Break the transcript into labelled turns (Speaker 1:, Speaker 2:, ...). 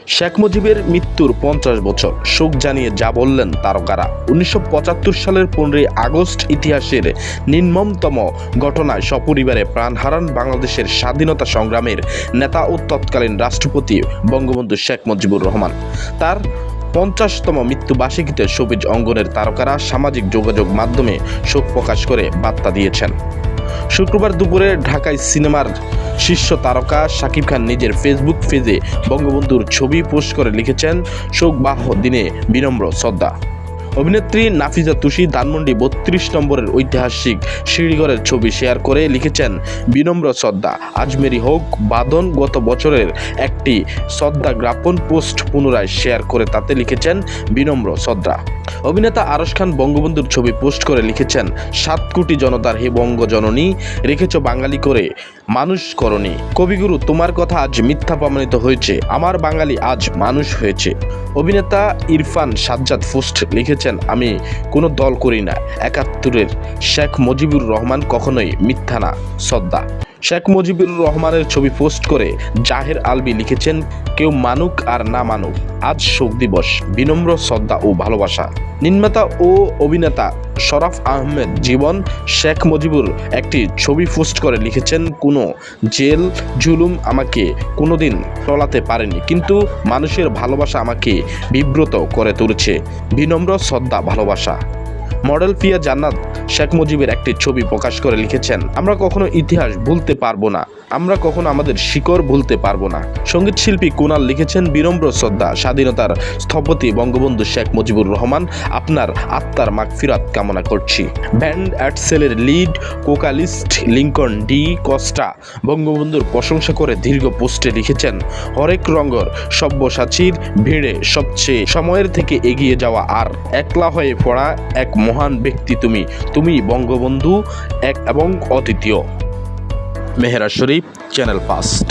Speaker 1: শেখ মুজিবের মৃত্যুর ৫০ বছর শোক জানিয়ে যা বললেন তারকারা। ১৯৭৫ সালের ১৫ই আগস্ট ইতিহাসের নির্মমতম ঘটনায় সপরিবারে প্রাণ হারান বাংলাদেশের স্বাধীনতা সংগ্রামের নেতা ও তৎকালীন রাষ্ট্রপতি বঙ্গবন্ধু শেখ মুজিবুর রহমান। তার ৫০তম মৃত্যুবার্ষিকীতে শোবিজ অঙ্গনের তারকারা সামাজিক যোগাযোগ মাধ্যমে শোক প্রকাশ করে বার্তা দিয়েছেন। শুক্রবার দুপুরে ঢাকায় সিনেমার শীর্ষ তারকা শাকিব খান নিজের ফেসবুক পেজে বঙ্গবন্ধুর ছবি পোস্ট করে লিখেছেন, শোকবাহ দিনে বিনম্র শ্রদ্ধা। অভিনেত্রী নাফিজা তুষি ধানমন্ডি ৩২ নম্বরের ঐতিহাসিক সিঁড়িঘরের ছবি শেয়ার করে লিখেছেন, বিনম্র শ্রদ্ধা, আজমেরি হোক বাঁধন। গত বছরের একটি শ্রদ্ধা জ্ঞাপন পোস্ট পুনরায় শেয়ার করে তাতে লিখেছেন, বিনম্র শ্রদ্ধা। অভিনেতা আরশ খান বঙ্গবন্ধুর ছবি পোস্ট করে লিখেছেন, ৭ কোটি জনতার হে বঙ্গজননী, রেখেছ বাঙালি করে মানুষ করণী। কবিগুরু তোমার কথা আজ মিথ্যা প্রমাণিত হয়েছে, আমার বাঙালি আজ মানুষ হয়েছে। অভিনেতা ইরফান সাজ্জাদ পোস্ট লিখেছেন, আমি কোনো দল করি না, ৭১-এর শেখ মুজিবুর রহমান কখনোই মিথ্যা না, শ্রদ্ধা। শেখ মুজিবুর রহমানের ছবি পোস্ট করে জাহের আলবি লিখেছেন, কেউ মানুক আর না মানুক, আজ শোক দিবস, বিনম্র শ্রদ্ধা ও ভালোবাসা। নির্মাতা ও অভিনেতা শরাফ আহমেদ জীবন শেখ মুজিবুর একটি ছবি পোস্ট করে লিখেছেন, কোনো জেল জুলুম আমাকে কোনোদিন টলাতে পারেনি, কিন্তু মানুষের ভালোবাসা আমাকে বিব্রত করে তুলেছে, বিনম্র শ্রদ্ধা ভালোবাসা। মডেল ফিয়া জান্নাত শেখ মুজিবের একটি ছবি প্রকাশ করে লিখেছেন, আমরা কখনো ইতিহাস ভুলতে পারবো না, আমরা কখনো আমাদের শিকড় ভুলতে পারবো না। সঙ্গীত শিল্পী কুনাল লিখেছেন, বিনম্র শ্রদ্ধা, স্বাধীনতার স্থপতি বঙ্গবন্ধু শেখ মুজিবুর রহমান, আপনার আত্মার মাগফিরাত কামনা করছি। ব্যান্ড অ্যাটসেলের লিড কোকালিস্ট লিঙ্কন ডি কস্টা বঙ্গবন্ধুর প্রশংসা করে দীর্ঘ পোস্টে লিখেছেন, হরেক রঙের সব্যসাচীর ভিড়ে সবচেয়ে সময়ের থেকে এগিয়ে যাওয়া আর একলা হয়ে পড়া এক মহান ব্যক্তি তুমি বঙ্গবন্ধু এক এবং অদ্বিতীয়। মেহেরা শরীফ, চ্যানেল ফার্স্ট।